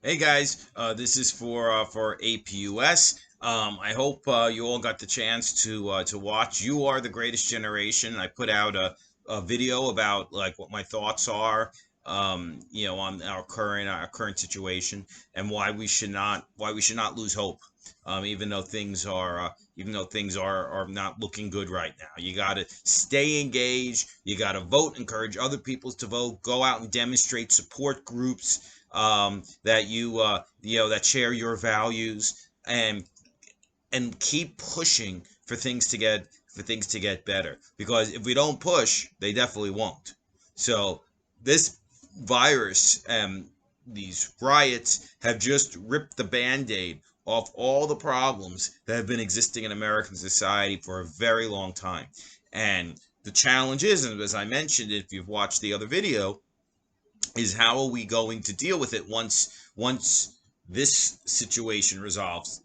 Hey guys, this is for APUS. I hope you all got the chance to watch. You Are the Greatest Generation. I put out a video about like what my thoughts are, on our current situation and why we should not lose hope, even though things are not looking good right now. You got to stay engaged. You got to vote, encourage other people to vote, go out and demonstrate, support groups that share your values, and keep pushing for things to get better, because if we don't push, they definitely won't. So this virus and these riots have just ripped the band-aid off all the problems that have been existing in American society for a very long time. And the challenge is, and as I mentioned, if you've watched the other video, is how are we going to deal with it once this situation resolves.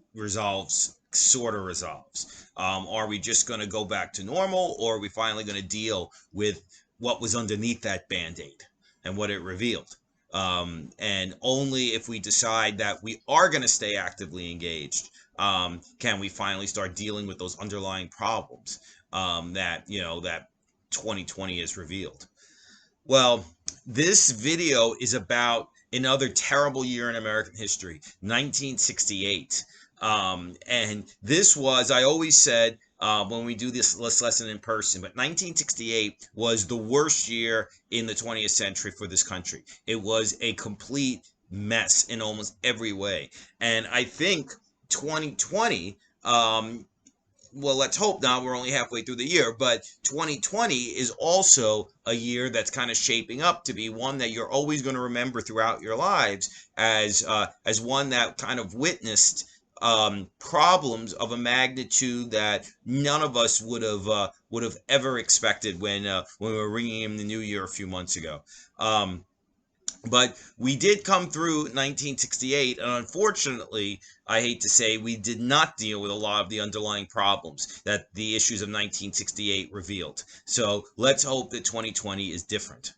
Are we just going to go back to normal, or are we finally going to deal with what was underneath that band-aid and what it revealed? And only if we decide that we are going to stay actively engaged, can we finally start dealing with those underlying problems, that 2020 has revealed. Well, this video is about another terrible year in American history, 1968. And this was, I always said, when we do this lesson in person, but 1968 was the worst year in the 20th century for this country. It was a complete mess in almost every way. And I think 2020, well, let's hope not. We're only halfway through the year, but 2020 is also a year that's kind of shaping up to be one that you're always going to remember throughout your lives as one that kind of witnessed problems of a magnitude that none of us would have ever expected when we were ringing in the new year a few months ago. But we did come through 1968, and unfortunately, I hate to say, we did not deal with a lot of the underlying problems that the issues of 1968 revealed. So let's hope that 2020 is different.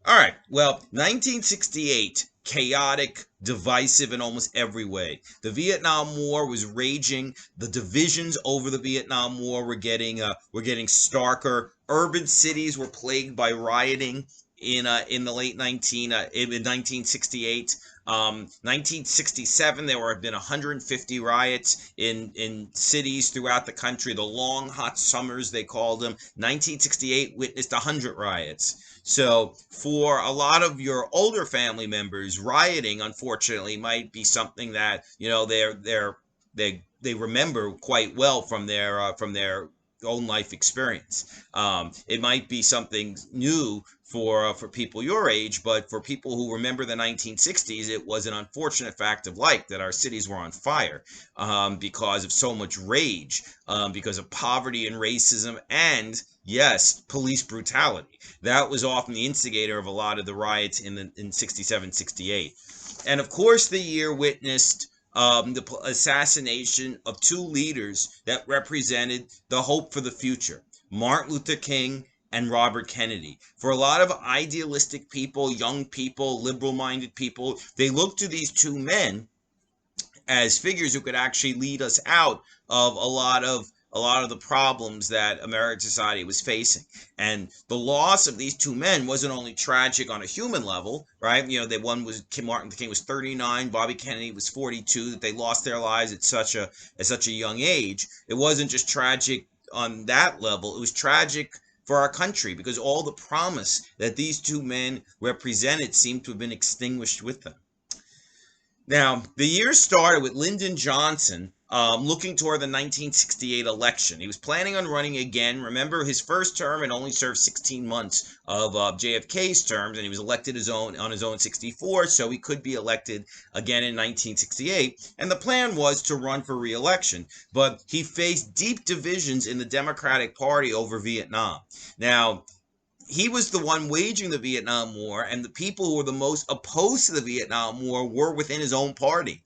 All right, well, 1968, chaotic, divisive in almost every way. The Vietnam War was raging. The divisions over the Vietnam War were getting starker. Urban cities were plagued by rioting in the late 1968. 1967, there have been 150 riots in cities throughout the country. The long hot summers, they called them. 1968 witnessed 100 riots. So for a lot of your older family members, rioting, unfortunately, might be something that they remember quite well from their own life experience. It might be something new for people your age, but for people who remember the 1960s, it was an unfortunate fact of life that our cities were on fire, because of so much rage, because of poverty and racism, and yes, police brutality. That was often the instigator of a lot of the riots in 67, 68. And of course, the year witnessed the assassination of two leaders that represented the hope for the future: Martin Luther King and Robert Kennedy. For a lot of idealistic people, young people, liberal-minded people, they look to these two men as figures who could actually lead us out of a lot of the problems that American society was facing. And the loss of these two men wasn't only tragic on a human level, right? The one was Martin Luther King was 39, Bobby Kennedy was 42. That they lost their lives at such a young age. It wasn't just tragic on that level. It was tragic for our country, because all the promise that these two men represented seemed to have been extinguished with them. Now, the year started with Lyndon Johnson looking toward the 1968 election. He was planning on running again. Remember, his first term had only served 16 months of JFK's terms, and he was elected on his own 64, so he could be elected again in 1968. And the plan was to run for re-election, but he faced deep divisions in the Democratic Party over Vietnam. Now, he was the one waging the Vietnam War, and the people who were the most opposed to the Vietnam War were within his own party.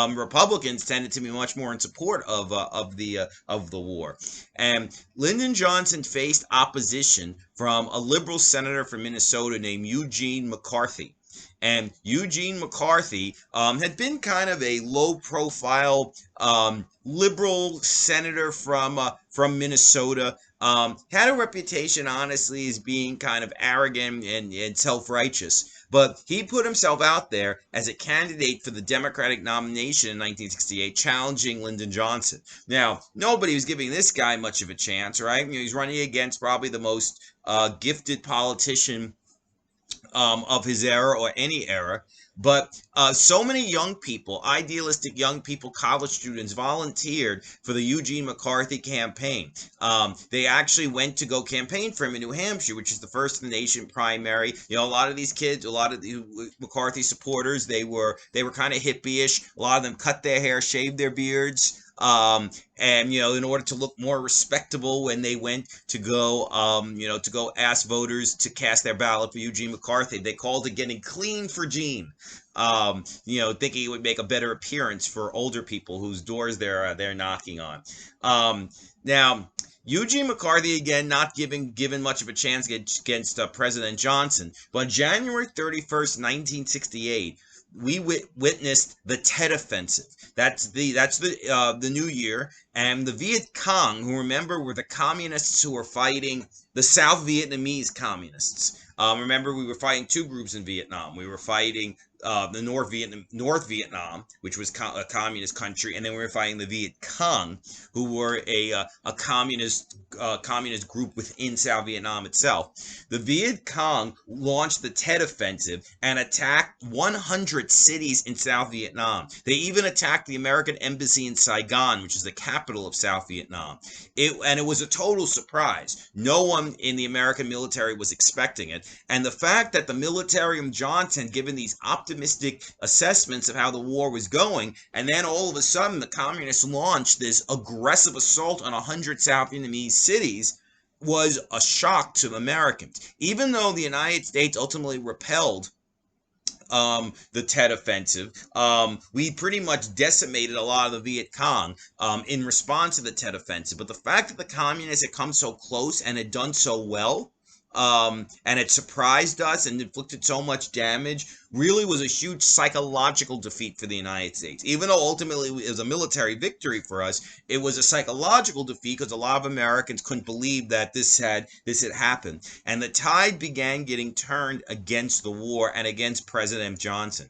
Republicans tended to be much more in support of the war, and Lyndon Johnson faced opposition from a liberal senator from Minnesota named Eugene McCarthy. And Eugene McCarthy had been kind of a low-profile liberal senator from Minnesota. Had a reputation, honestly, as being kind of arrogant and self-righteous. But he put himself out there as a candidate for the Democratic nomination in 1968, challenging Lyndon Johnson. Now, nobody was giving this guy much of a chance, right? You know, he's running against probably the most gifted politician of his era or any era. But so many young people, idealistic young people, college students, volunteered for the Eugene McCarthy campaign. They actually went to go campaign for him in New Hampshire, which is the first in the nation primary. You know, a lot of these kids, a lot of the McCarthy supporters, they were kind of hippie-ish. A lot of them cut their hair, shaved their beards. And you know, in order to look more respectable when they went to go, you know, to go ask voters to cast their ballot for Eugene McCarthy, they called it getting clean for Gene. You know, thinking it would make a better appearance for older people whose doors they're knocking on. Now, Eugene McCarthy, again, not given much of a chance against President Johnson, but January 31st, 1968. We witnessed the Tet Offensive. That's the new year, and the Viet Cong, who remember were the communists who were fighting the South Vietnamese communists. Remember, we were fighting two groups in Vietnam. We were fighting the North Vietnam, which was a communist country, and then we were fighting the Viet Cong, who were a communist group within South Vietnam itself. The Viet Cong launched the Tet Offensive and attacked 100 cities in South Vietnam. They even attacked the American embassy in Saigon, which is the capital of South Vietnam. It was a total surprise. No one in the American military was expecting it, and the fact that the military of Johnson, given these optimistic assessments of how the war was going, and then all of a sudden the communists launched this aggressive assault on 100 South Vietnamese cities, was a shock to Americans. Even though the United States ultimately repelled the Tet Offensive, we pretty much decimated a lot of the Viet Cong in response to the Tet Offensive. But the fact that the communists had come so close and had done so well, and it surprised us and inflicted so much damage, really was a huge psychological defeat for the United States. Even though ultimately it was a military victory for us, it was a psychological defeat because a lot of Americans couldn't believe that this had happened. And the tide began getting turned against the war and against President Johnson.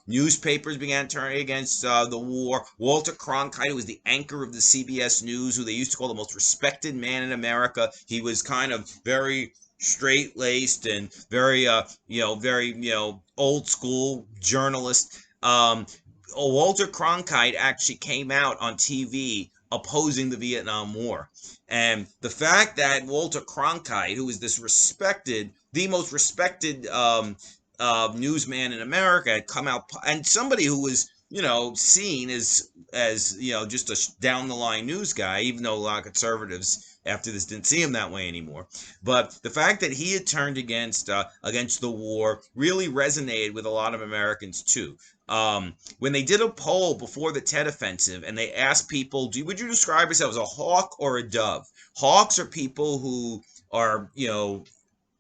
Newspapers began turning against the war. Walter Cronkite, who was the anchor of the CBS News, who they used to call the most respected man in America, he was kind of very straight-laced and very old school journalist. Walter Cronkite actually came out on TV opposing the Vietnam War. And the fact that Walter Cronkite, who is the most respected newsman in America, had come out, and somebody who was, you know, seen as you know, just a down the line news guy, even though a lot of conservatives after this didn't see him that way anymore. But the fact that he had turned against the war really resonated with a lot of Americans too. When they did a poll before the Tet Offensive and they asked people, would you describe yourself as a hawk or a dove? Hawks are people who are, you know,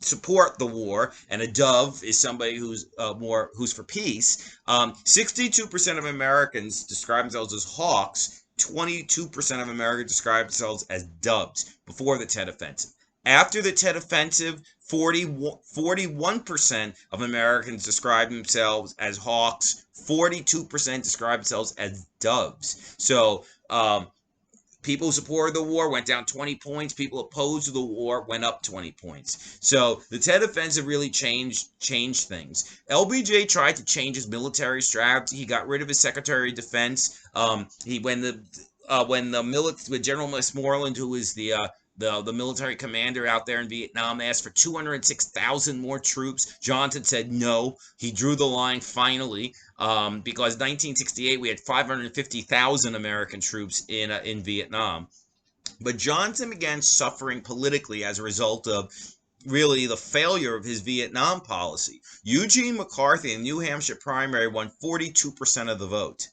support the war, and a dove is somebody who's for peace. 62% of Americans describe themselves as hawks. 22% of Americans describe themselves as doves before the Tet Offensive. After the Tet Offensive, 41% of Americans describe themselves as hawks. 42% describe themselves as doves. So, people who supported the war went down 20 points. People opposed to the war went up 20 points. So the Tet Offensive really changed things. LBJ tried to change his military strategy. He got rid of his Secretary of Defense. When General Westmoreland, who was the military commander out there in Vietnam, asked for 206,000 more troops, Johnson said no. He drew the line finally, because in 1968 we had 550,000 American troops in Vietnam. But Johnson began suffering politically as a result of really the failure of his Vietnam policy. Eugene McCarthy in the New Hampshire primary won 42% of the vote.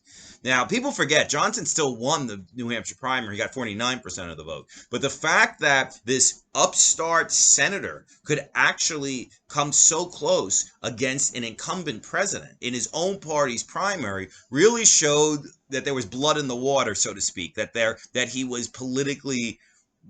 Now, people forget Johnson still won the New Hampshire primary. He got 49% of the vote. But the fact that this upstart senator could actually come so close against an incumbent president in his own party's primary really showed that there was blood in the water, so to speak, that he was politically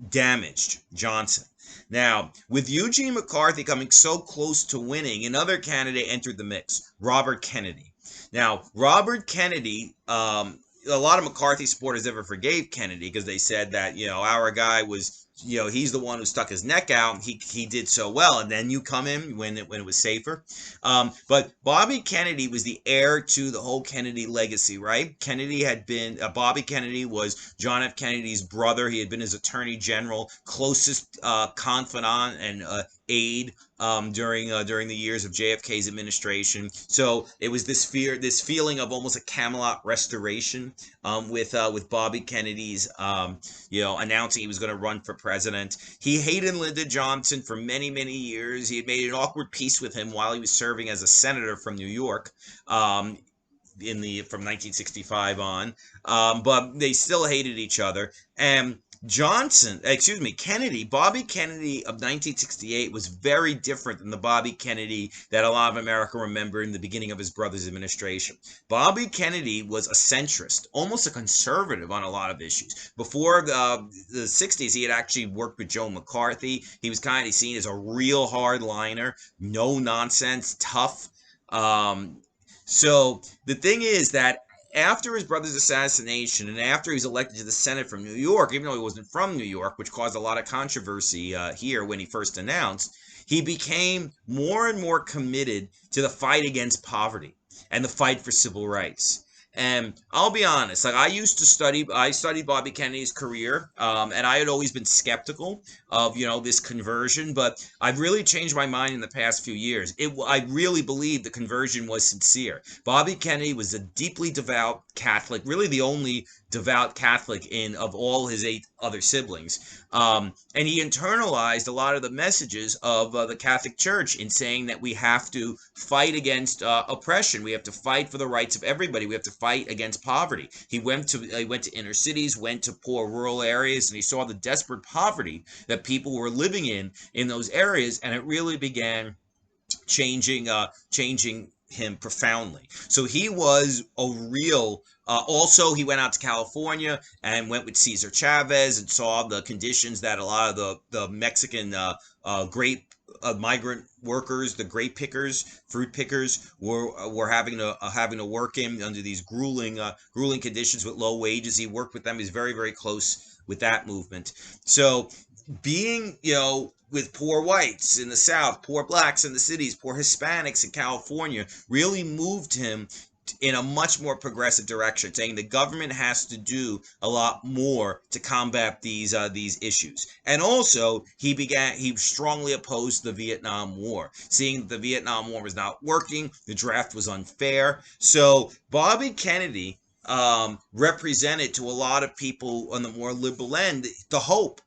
damaged, Johnson. Now, with Eugene McCarthy coming so close to winning, another candidate entered the mix, Robert Kennedy. Now, Robert Kennedy, a lot of McCarthy supporters never forgave Kennedy because they said that, our guy was, he's the one who stuck his neck out. He did so well. And then you come in when it was safer. But Bobby Kennedy was the heir to the whole Kennedy legacy, right? Kennedy had been, Bobby Kennedy was John F. Kennedy's brother. He had been his attorney general, closest confidant and aide during the years of JFK's administration. So it was this feeling of almost a Camelot restoration with Bobby Kennedy's announcing he was going to run for president. He hated Lyndon Johnson for many, many years. He had made an awkward peace with him while he was serving as a senator from New York. From 1965 on, but they still hated each other. And Bobby Kennedy of 1968 was very different than the Bobby Kennedy that a lot of America remember in the beginning of his brother's administration. Bobby Kennedy was a centrist, almost a conservative on a lot of issues. Before the 60s, he had actually worked with Joe McCarthy. He was kind of seen as a real hardliner, no nonsense, tough. So the thing is that after his brother's assassination and after he was elected to the Senate from New York, even though he wasn't from New York, which caused a lot of controversy here when he first announced, he became more and more committed to the fight against poverty and the fight for civil rights. And I'll be honest, I studied Bobby Kennedy's career, and I had always been skeptical of, this conversion, but I've really changed my mind in the past few years. I really believe the conversion was sincere. Bobby Kennedy was a deeply devout Catholic, really the only devout Catholic of all his 8 other siblings. And he internalized a lot of the messages of the Catholic Church in saying that we have to fight against oppression. We have to fight for the rights of everybody. We have to fight against poverty. He went to inner cities, went to poor rural areas, and he saw the desperate poverty that people were living in those areas, and it really began changing him profoundly. So he was a real also, he went out to California and went with Cesar Chavez and saw the conditions that a lot of the Mexican grape migrant workers, the grape pickers, fruit pickers, were having to work in under these grueling conditions with low wages. He worked with them. He's very, very close with that movement. So being, with poor whites in the South, poor blacks in the cities, poor Hispanics in California, really moved him in a much more progressive direction, saying the government has to do a lot more to combat these issues. And also, he strongly opposed the Vietnam War, seeing that the Vietnam War was not working, the draft was unfair. So Bobby Kennedy represented to a lot of people on the more liberal end the hope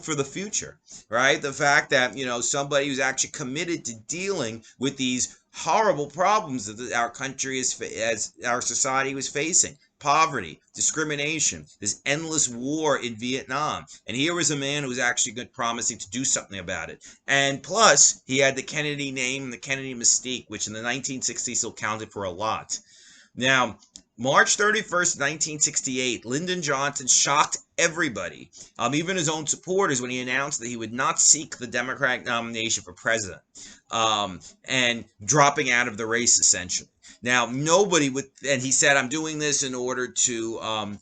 for the future, right? The fact that, somebody who's actually committed to dealing with these horrible problems that our country as our society was facing. Poverty, discrimination, this endless war in Vietnam. And here was a man who was actually promising to do something about it. And plus, he had the Kennedy name and the Kennedy mystique, which in the 1960s still counted for a lot. Now, March 31st, 1968, Lyndon Johnson shocked everybody, even his own supporters, when he announced that he would not seek the Democratic nomination for president, and dropping out of the race, essentially. Now, and he said, I'm doing this in order to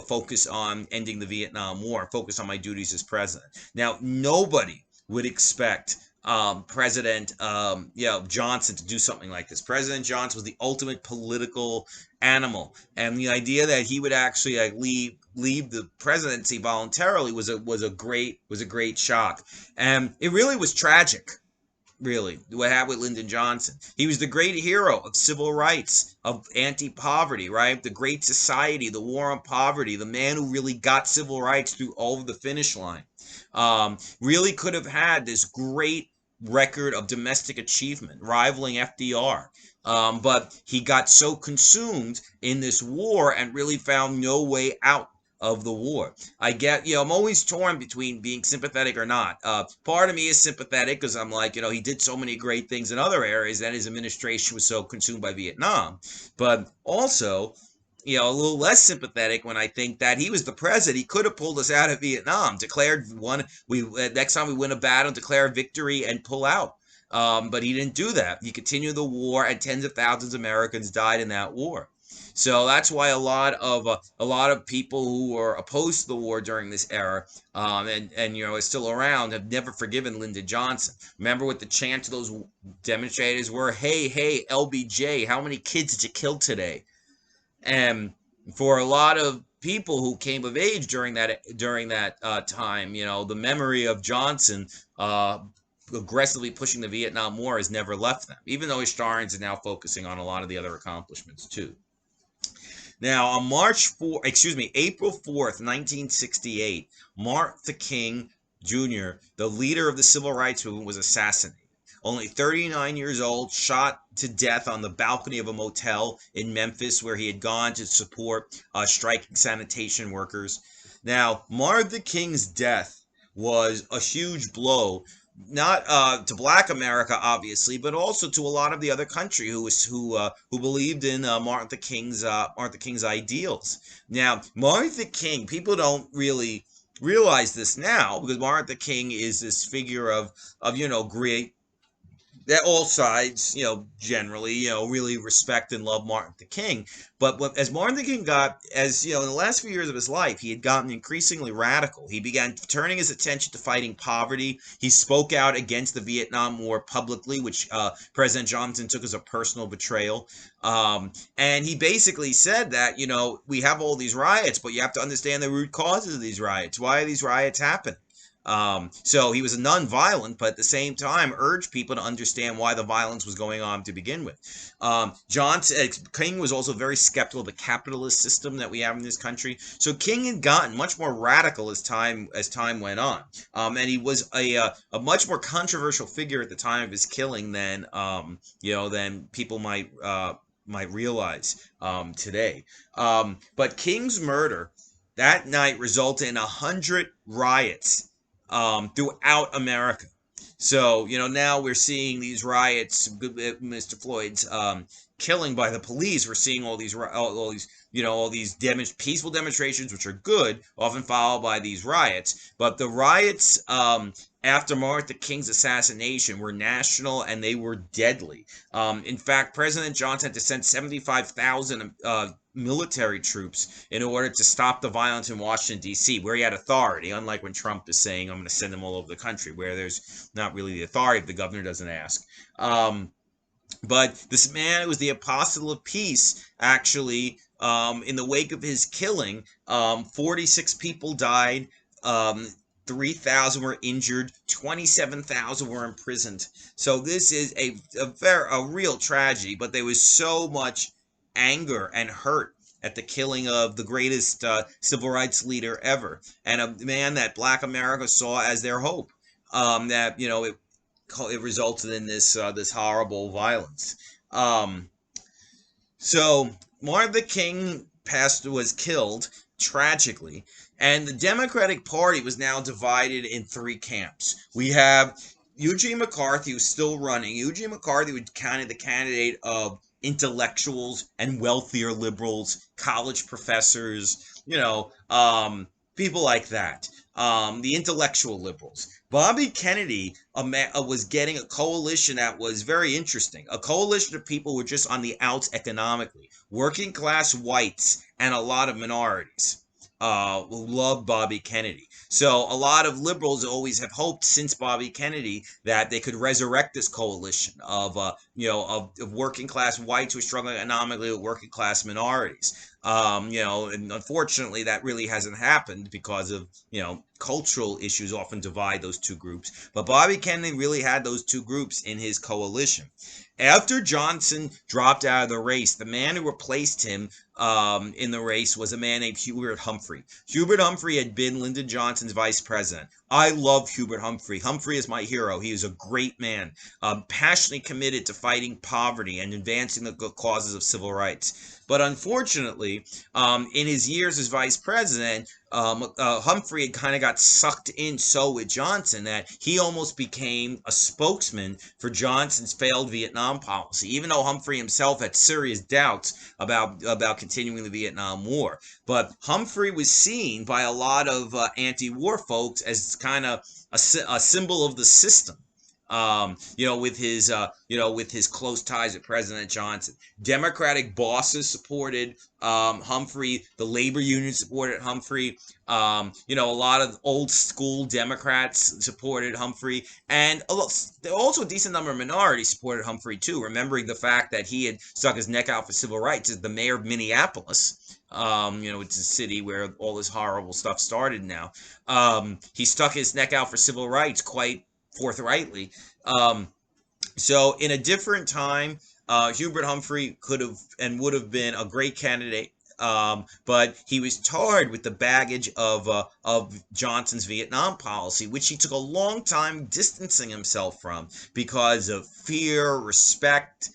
focus on ending the Vietnam War, focus on my duties as president. Now, nobody would expect President Johnson to do something like this. President Johnson was the ultimate political animal, and the idea that he would actually leave the presidency voluntarily was a great shock, and it really was tragic. Really, what happened with Lyndon Johnson. He was the great hero of civil rights, of anti-poverty, right? The Great Society, the war on poverty, the man who really got civil rights through all of the finish line. Really could have had this great record of domestic achievement, rivaling FDR. But he got so consumed in this war and really found no way out of the war. I get, I'm always torn between being sympathetic or not. Part of me is sympathetic because I'm like, he did so many great things in other areas and his administration was so consumed by Vietnam. But also, a little less sympathetic when I think that he was the president. He could have pulled us out of Vietnam, declared one. We next time we win a battle, declare victory and pull out. But he didn't do that. He continued the war, and tens of thousands of Americans died in that war. So that's why a lot of people who were opposed to the war during this era, and is still around, have never forgiven Lyndon Johnson. Remember what the chant of those demonstrators were? Hey, hey, LBJ, how many kids did you kill today? And for a lot of people who came of age during that time, the memory of Johnson aggressively pushing the Vietnam War has never left them, even though historians are now focusing on a lot of the other accomplishments too. Now, on April 4th, 1968, Martin Luther King Jr., the leader of the civil rights movement, was assassinated. Only 39 years old, shot to death on the balcony of a motel in Memphis where he had gone to support striking sanitation workers. Now, Martin Luther King's death was a huge blow, not to Black America, obviously, but also to a lot of the other country who believed in Martin Luther King's ideals. Now, Martin Luther King, people don't really realize this now because Martin Luther King is this figure of great, that all sides, generally, really respect and love Martin Luther King. But as Martin Luther King in the last few years of his life, he had gotten increasingly radical. He began turning his attention to fighting poverty. He spoke out against the Vietnam War publicly, which President Johnson took as a personal betrayal. And he basically said that, we have all these riots, but you have to understand the root causes of these riots. Why are these riots happening? So he was non-violent, but at the same time urged people to understand why the violence was going on to begin with. King was also very skeptical of the capitalist system that we have in this country. So King had gotten much more radical as time went on, and he was a much more controversial figure at the time of his killing than people might realize today. But King's murder that night resulted in 100 riots throughout America. So, now we're seeing these riots, Mr. Floyd's killing by the police. We're seeing all these peaceful demonstrations, which are good, often followed by these riots. But the riots after Martin Luther King's assassination were national and they were deadly. In fact, President Johnson had to send 75,000 military troops in order to stop the violence in Washington, D.C., where he had authority, unlike when Trump is saying, I'm going to send them all over the country, where there's not really the authority if the governor doesn't ask. But this man was the apostle of peace, actually. In the wake of his killing, 46 people died, 3,000 were injured, 27,000 were imprisoned. So this is a real tragedy, but there was so much anger and hurt at the killing of the greatest civil rights leader ever, and a man that Black America saw as their hope. It resulted in this horrible violence. So Martin Luther King was killed tragically, and the Democratic Party was now divided in three camps. We have Eugene McCarthy, who's still running. Eugene McCarthy was kind of the candidate of intellectuals and wealthier liberals, college professors, people like that. The intellectual liberals. Bobby Kennedy was getting a coalition that was very interesting. A coalition of people who were just on the outs economically. Working class whites and a lot of minorities who loved Bobby Kennedy. So a lot of liberals always have hoped since Bobby Kennedy that they could resurrect this coalition of working class whites who are struggling economically with working class minorities. And unfortunately that really hasn't happened because of, cultural issues often divide those two groups. But Bobby Kennedy really had those two groups in his coalition. After Johnson dropped out of the race, the man who replaced him in the race was a man named Hubert Humphrey. Hubert Humphrey had been Lyndon Johnson's vice president. I love Hubert Humphrey. Humphrey is my hero. He is a great man, passionately committed to fighting poverty and advancing the good causes of civil rights. But unfortunately, in his years as vice president, Humphrey had kind of got sucked in so with Johnson that he almost became a spokesman for Johnson's failed Vietnam policy, even though Humphrey himself had serious doubts about continuing the Vietnam War. But Humphrey was seen by a lot of anti-war folks as kind of a symbol of the system. With his close ties with President Johnson. Democratic bosses supported Humphrey. The labor union supported Humphrey. A lot of old school Democrats supported Humphrey, and also a decent number of minorities supported Humphrey too, remembering the fact that he had stuck his neck out for civil rights as the mayor of Minneapolis. It's a city where all this horrible stuff started now. He stuck his neck out for civil rights quite forthrightly. So in a different time, Hubert Humphrey could have and would have been a great candidate. But he was tarred with the baggage of Johnson's Vietnam policy, which he took a long time distancing himself from because of fear, respect,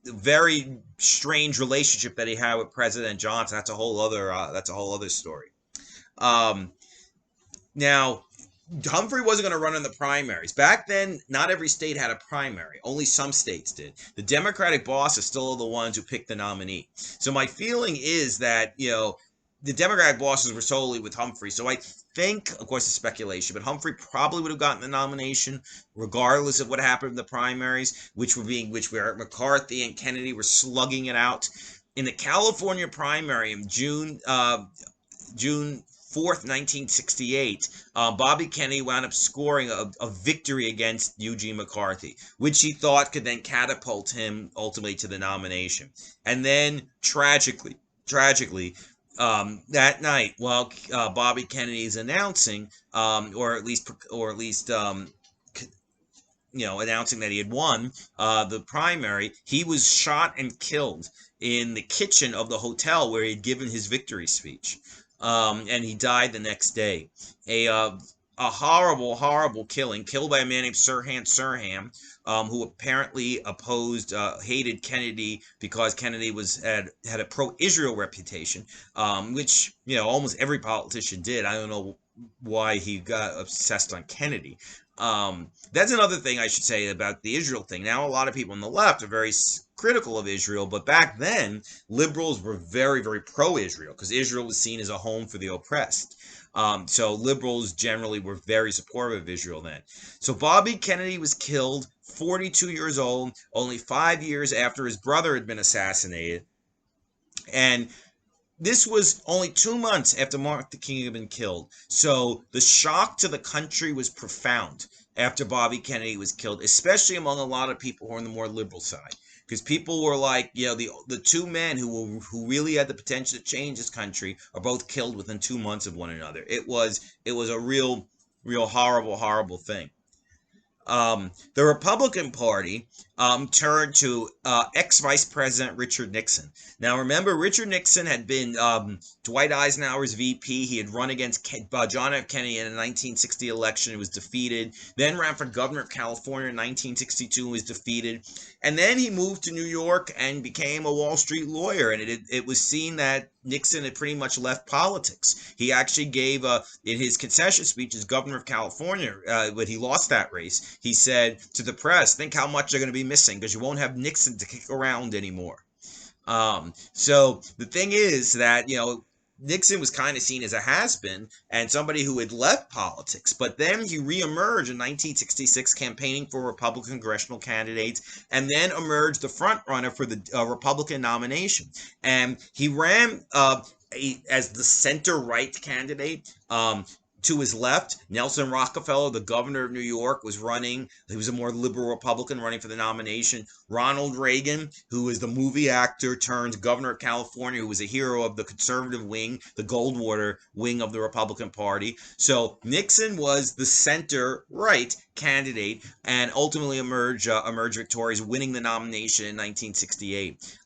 very strange relationship that he had with President Johnson. That's a whole other story. Now, Humphrey wasn't going to run in the primaries. Back then, not every state had a primary. Only some states did. The Democratic bosses still are the ones who picked the nominee. So my feeling is that, the Democratic bosses were solely with Humphrey. So I think, of course, it's speculation, but Humphrey probably would have gotten the nomination regardless of what happened in the primaries, which were McCarthy and Kennedy were slugging it out. In the California primary in June 4th, 1968, Bobby Kennedy wound up scoring a victory against Eugene McCarthy, which he thought could then catapult him ultimately to the nomination. And then tragically, that night, while Bobby Kennedy is announcing, or at least announcing that he had won the primary, he was shot and killed in the kitchen of the hotel where he had given his victory speech. And he died the next day. A horrible, horrible killing, killed by a man named Sirhan Sirhan, who apparently hated Kennedy because Kennedy had a pro-Israel reputation, which almost every politician did. I don't know why he got obsessed on Kennedy. That's another thing I should say about the Israel thing. Now, a lot of people on the left are very critical of Israel, but back then, liberals were very, very pro-Israel because Israel was seen as a home for the oppressed. So liberals generally were very supportive of Israel then. So Bobby Kennedy was killed, 42 years old, only 5 years after his brother had been assassinated. And this was only 2 months after Martin Luther King had been killed. So the shock to the country was profound after Bobby Kennedy was killed, especially among a lot of people who are on the more liberal side. Because people were like, the two men who really had the potential to change this country are both killed within 2 months of one another. It was a real horrible, horrible thing. The Republican Party turned to ex-Vice President Richard Nixon. Now, remember, Richard Nixon had been Dwight Eisenhower's VP. He had run against John F. Kennedy in the 1960 election and was defeated. Then ran for governor of California in 1962 and was defeated. And then he moved to New York and became a Wall Street lawyer. And it was seen that Nixon had pretty much left politics. He actually gave, in his concession speech as governor of California, when he lost that race, he said to the press, think how much they're going to be missing because you won't have Nixon to kick around anymore. So the thing is that, Nixon was kind of seen as a has-been and somebody who had left politics, but then he reemerged in 1966 campaigning for Republican congressional candidates and then emerged the front runner for the Republican nomination. And he ran as the center-right candidate. To his left, Nelson Rockefeller, the governor of New York, was running. He was a more liberal Republican running for the nomination. Ronald Reagan, who was the movie actor turned governor of California, who was a hero of the conservative wing, the Goldwater wing of the Republican Party. So Nixon was the center-right candidate and ultimately emerged victorious, winning the nomination in 1968.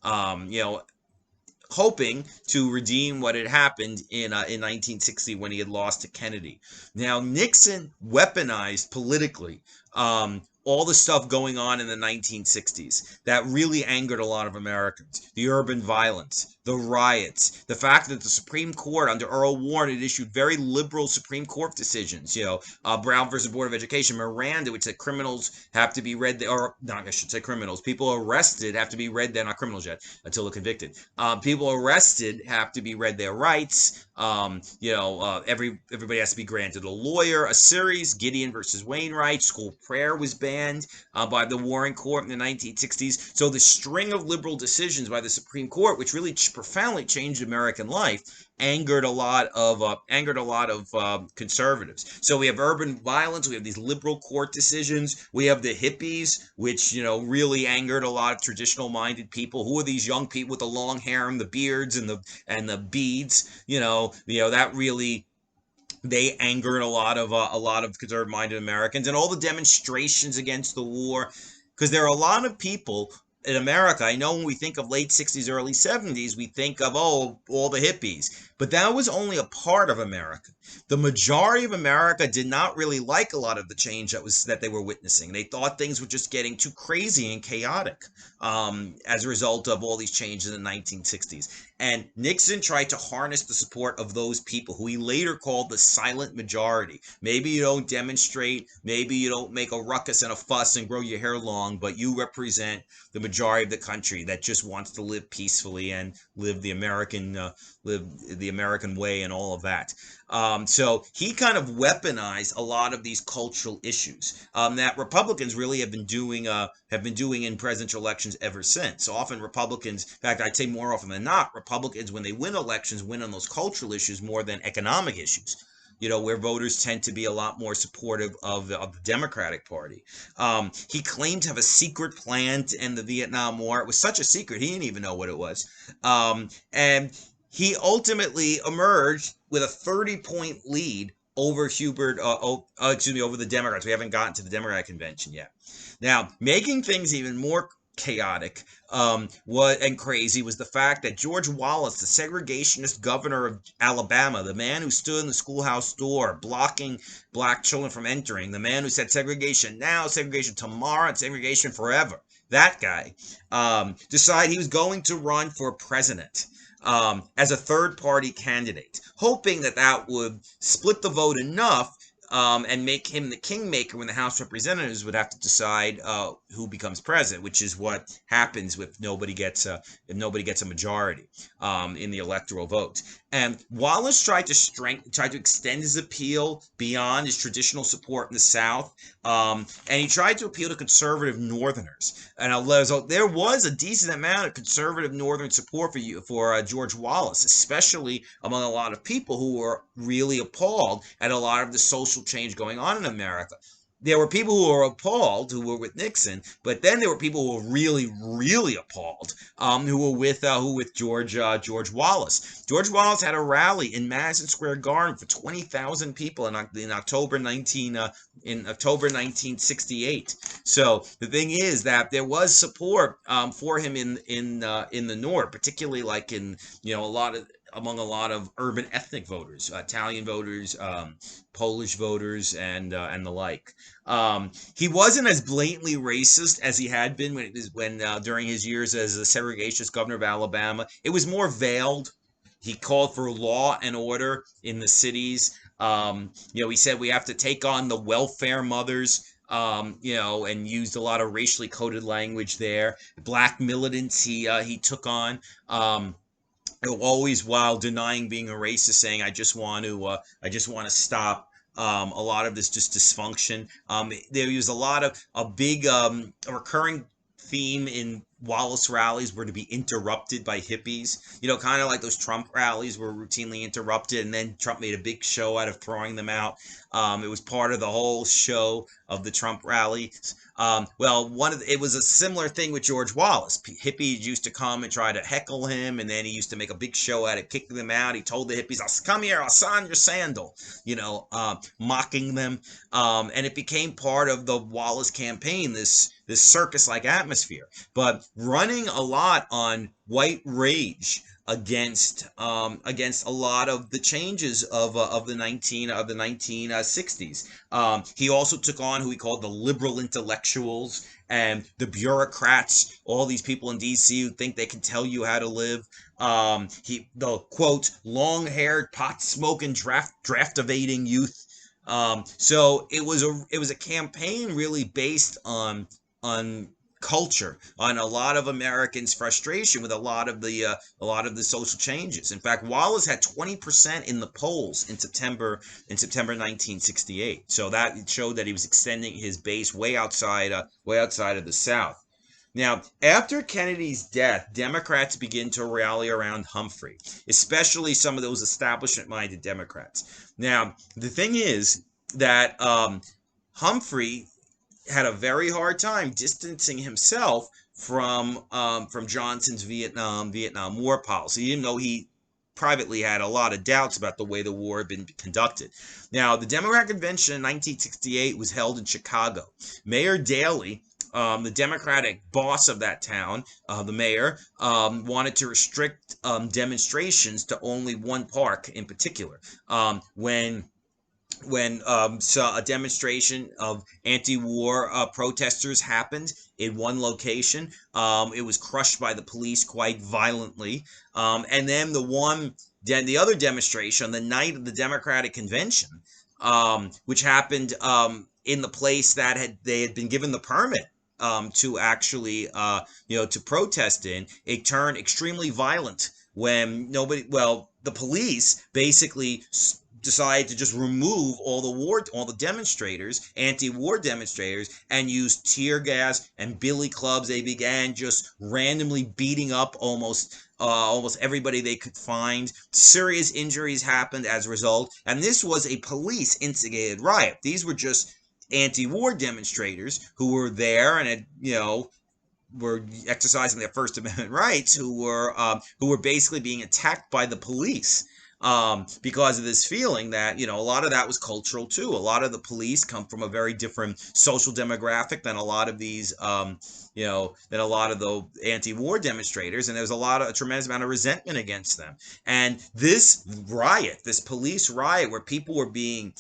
hoping to redeem what had happened in 1960 when he had lost to Kennedy. Now, Nixon weaponized politically all the stuff going on in the 1960s that really angered a lot of Americans. The urban violence, the riots, the fact that the Supreme Court under Earl Warren had issued very liberal Supreme Court decisions, Brown versus Board of Education, Miranda, which said criminals have to be read, or not, I should say criminals, people arrested have to be read, they're not criminals yet until they're convicted. People arrested have to be read their rights. Everybody has to be granted a lawyer. A series, Gideon versus Wainwright, school prayer was banned by the Warren Court in the 1960s. So the string of liberal decisions by the Supreme Court, which really profoundly changed American life, angered a lot of conservatives. So we have urban violence, we have these liberal court decisions, we have the hippies, which really angered a lot of traditional minded people. Who are these young people with the long hair and the beards and the beads? That really, they angered a lot of conservative minded Americans, and all the demonstrations against the war, because there are a lot of people in America. I know when we think of late 60s, early 70s, we think of, all the hippies. But that was only a part of America. The majority of America did not really like a lot of the change that they were witnessing. They thought things were just getting too crazy and chaotic as a result of all these changes in the 1960s. And Nixon tried to harness the support of those people, who he later called the silent majority. Maybe you don't demonstrate, maybe you don't make a ruckus and a fuss and grow your hair long, but you represent the majority of the country that just wants to live peacefully and live the American way and all of that. So he kind of weaponized a lot of these cultural issues that Republicans really have been doing in presidential elections ever since. So often Republicans, in fact, I'd say more often than not, Republicans, when they win elections, win on those cultural issues more than economic issues. Where voters tend to be a lot more supportive of the Democratic Party. He claimed to have a secret plan to end the Vietnam War. It was such a secret, he didn't even know what it was. And he ultimately emerged with a 30-point lead over over the Democrats. We haven't gotten to the Democratic convention yet. Now, making things even more chaotic and crazy was the fact that George Wallace, the segregationist governor of Alabama, the man who stood in the schoolhouse door blocking black children from entering, the man who said segregation now, segregation tomorrow, and segregation forever, that guy decided he was going to run for president as a third-party candidate, hoping that would split the vote enough and make him the kingmaker when the House of Representatives would have to decide who becomes president, which is what happens if nobody gets a majority in the electoral vote. And Wallace tried to extend his appeal beyond his traditional support in the South, and he tried to appeal to conservative Northerners. And there was a decent amount of conservative Northern support for George Wallace, especially among a lot of people who were really appalled at a lot of the social change going on in America. There were people who were appalled who were with Nixon, but then there were people who were really, really appalled who were with George Wallace. George Wallace had a rally in Madison Square Garden for 20,000 people in October 1968. So the thing is that there was support for him in the North, particularly like in among a lot of urban ethnic voters, Italian voters, Polish voters, and the like. He wasn't as blatantly racist as he had been when during his years as a segregationist governor of Alabama. It was more veiled. He called for law and order in the cities. He said we have to take on the welfare mothers. And used a lot of racially coded language there. Black militants he took on. Always while denying being a racist, saying I just want to stop a lot of this just dysfunction. There was a big recurring theme in Wallace rallies were to be interrupted by hippies, kind of like those Trump rallies were routinely interrupted, and then Trump made a big show out of throwing them out. It was part of the whole show of the Trump rallies. It was a similar thing with George Wallace. Hippies used to come and try to heckle him, and then he used to make a big show out of kicking them out. He told the hippies, "I'll come here, I'll sign your sandal," mocking them. And it became part of the Wallace campaign, this circus-like atmosphere. But running a lot on white rage against a lot of the changes of the 1960s. He also took on who he called the liberal intellectuals and the bureaucrats, all these people in D.C. who think they can tell you how to live. The quote long-haired, pot-smoking, draft evading youth. So it was a campaign really based on culture, on a lot of Americans' frustration with a lot of the social changes. In fact, Wallace had 20% in the polls in September 1968. So that showed that he was extending his base way outside of the South. Now, after Kennedy's death, Democrats begin to rally around Humphrey, especially some of those establishment-minded Democrats. Now, the thing is that Humphrey had a very hard time distancing himself from Johnson's Vietnam War policy, even though he privately had a lot of doubts about the way the war had been conducted. Now, the Democratic Convention in 1968 was held in Chicago. Mayor Daley, the Democratic boss of that town, the mayor, wanted to restrict demonstrations to only one park in particular. When a demonstration of anti-war protesters happened in one location, it was crushed by the police quite violently. And then the other demonstration on the night of the Democratic Convention, which happened in the place that they had been given the permit to actually to protest in, it turned extremely violent when the police basically decided to just remove all the demonstrators, anti-war demonstrators, and use tear gas and billy clubs. They began just randomly beating up almost everybody they could find. Serious injuries happened as a result, and this was a police instigated riot. These were just anti-war demonstrators who were there and were exercising their First Amendment rights, who were basically being attacked by the police. Because of this feeling that, a lot of that was cultural too. A lot of the police come from a very different social demographic than a lot of these, than a lot of the anti-war demonstrators. And there's a tremendous amount of resentment against them. And this police riot where people were being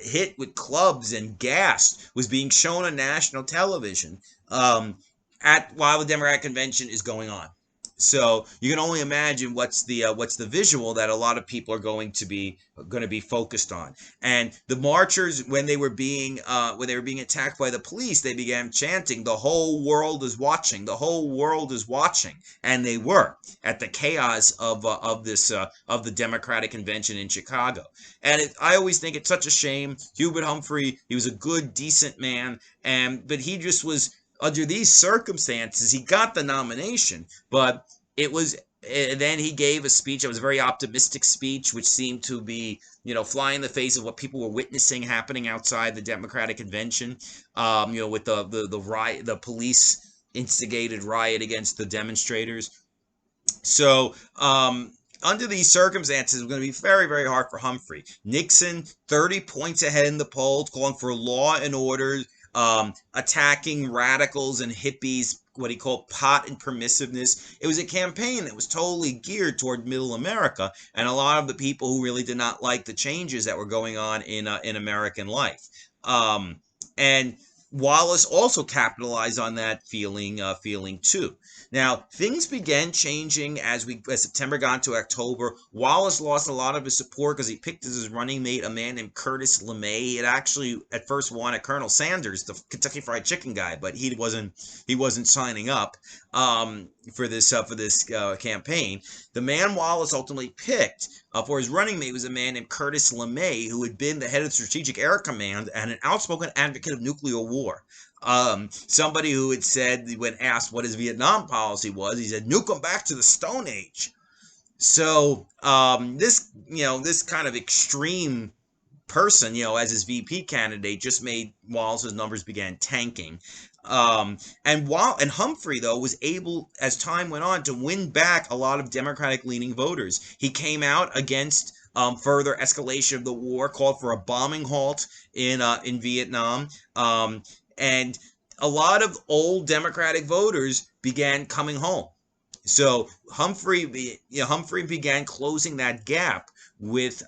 hit with clubs and gassed was being shown on national television, while the Democratic Convention is going on. So you can only imagine what's the visual that a lot of people are going to be focused on. And the marchers, when they were being attacked by the police, they began chanting, "The whole world is watching. The whole world is watching," and they were at the chaos of the Democratic Convention in Chicago. And I always think it's such a shame. Hubert Humphrey, he was a good, decent man, but he just was. Under these circumstances, he got the nomination, but then he gave a speech. It was a very optimistic speech, which seemed to be, fly in the face of what people were witnessing happening outside the Democratic Convention, with the riot, the police instigated riot against the demonstrators. So, under these circumstances, it was going to be very, very hard for Humphrey. Nixon, 30 points ahead in the polls, calling for law and order, attacking radicals and hippies, what he called pot and permissiveness. It was a campaign that was totally geared toward middle America and a lot of the people who really did not like the changes that were going on in American life. And Wallace also capitalized on that feeling too. Now, things began changing as September got into October. Wallace lost a lot of his support because he picked as his running mate a man named Curtis LeMay. He had actually at first wanted Colonel Sanders, the Kentucky Fried Chicken guy, but he wasn't signing up for this campaign. The man Wallace ultimately picked for his running mate was a man named Curtis LeMay, who had been the head of the Strategic Air Command and an outspoken advocate of nuclear war. Somebody who had said, when asked what his Vietnam policy was, he said, "Nuke them back to the Stone Age." So this kind of extreme person, as his VP candidate, just made Wallace's numbers began tanking. And Humphrey, though, was able, as time went on, to win back a lot of Democratic-leaning voters. He came out against further escalation of the war, called for a bombing halt in Vietnam, and a lot of old Democratic voters began coming home. So Humphrey began closing that gap with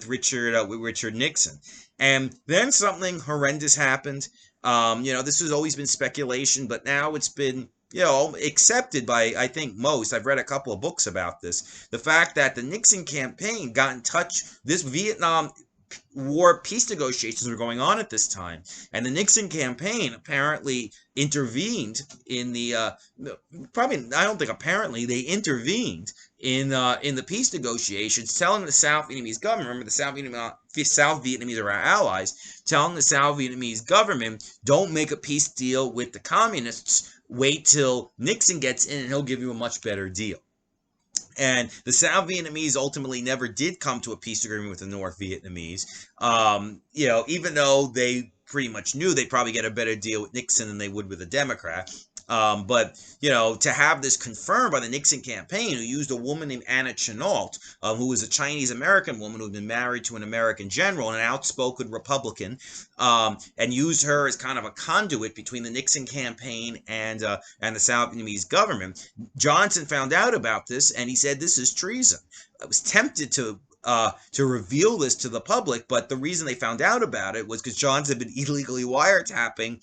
Richard Nixon, and then something horrendous happened. This has always been speculation, but now it's been accepted by, I think, most. I've read a couple of books about this. The fact that the Nixon campaign got in touch, this Vietnam war peace negotiations were going on at this time, and the Nixon campaign apparently intervened in the probably I don't think apparently they intervened in the peace negotiations, telling the South Vietnamese government, remember the South Vietnamese are our allies, telling the South Vietnamese government, don't make a peace deal with the communists, wait till Nixon gets in and he'll give you a much better deal. And the South Vietnamese ultimately never did come to a peace agreement with the North Vietnamese. Even though they pretty much knew they'd probably get a better deal with Nixon than they would with a Democrat. But to have this confirmed by the Nixon campaign, who used a woman named Anna Chennault, who was a Chinese-American woman who had been married to an American general and an outspoken Republican, and used her as kind of a conduit between the Nixon campaign and the South Vietnamese government. Johnson found out about this, and he said, this is treason. I was tempted to reveal this to the public, but the reason they found out about it was because Johnson had been illegally wiretapping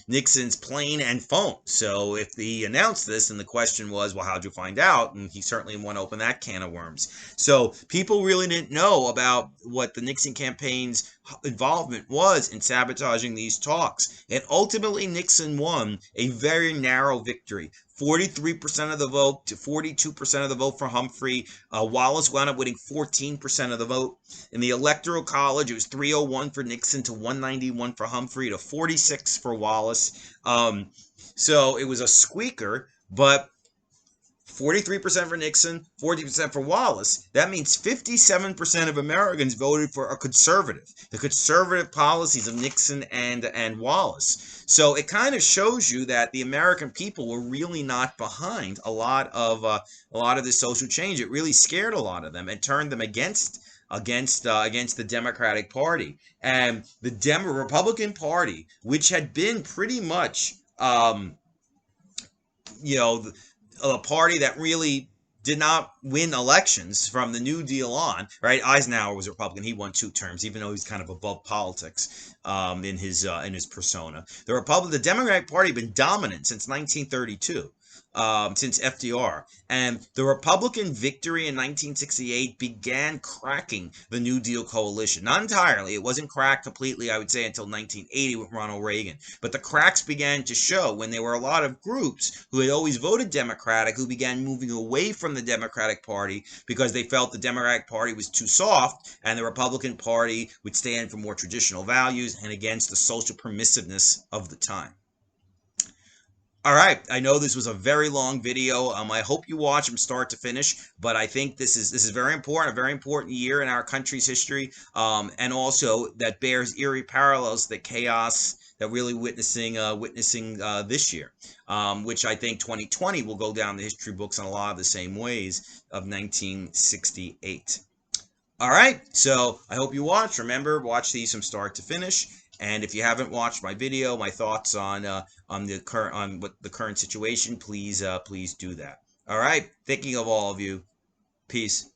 Nixon's plane and phone. So if he announced this, and the question was, well, how'd you find out? And he certainly didn't want to open that can of worms. So people really didn't know about what the Nixon campaign's involvement was in sabotaging these talks. And ultimately, Nixon won a very narrow victory. 43% of the vote to 42% of the vote for Humphrey. Wallace wound up winning 14% of the vote. In the Electoral College, it was 301 for Nixon to 191 for Humphrey to 46 for Wallace. So it was a squeaker, but 43% for Nixon, 40% for Wallace. That means 57% of Americans voted for a conservative, the conservative policies of Nixon and Wallace. So it kind of shows you that the American people were really not behind a lot of this social change. It really scared a lot of them and turned them against the Democratic Party. And the Republican Party, which had been pretty much a party that really did not win elections from the New Deal on, right? Eisenhower was a Republican. He won 2 terms, even though he's kind of above politics in his persona. The Democratic Party had been dominant since 1932. Since FDR. And the Republican victory in 1968 began cracking the New Deal coalition. Not entirely. It wasn't cracked completely, I would say, until 1980 with Ronald Reagan. But the cracks began to show when there were a lot of groups who had always voted Democratic who began moving away from the Democratic Party because they felt the Democratic Party was too soft and the Republican Party would stand for more traditional values and against the social permissiveness of the time. All right, I know this was a very long video. I hope you watch from start to finish, but I think this is very important, a very important year in our country's history, and also that bears eerie parallels to the chaos that we're witnessing this year, which I think 2020 will go down the history books in a lot of the same ways of 1968. All right, so I hope you watch. Remember, watch these from start to finish. And if you haven't watched my video, my thoughts on the current situation, please do that. All right, thinking of all of you. Peace.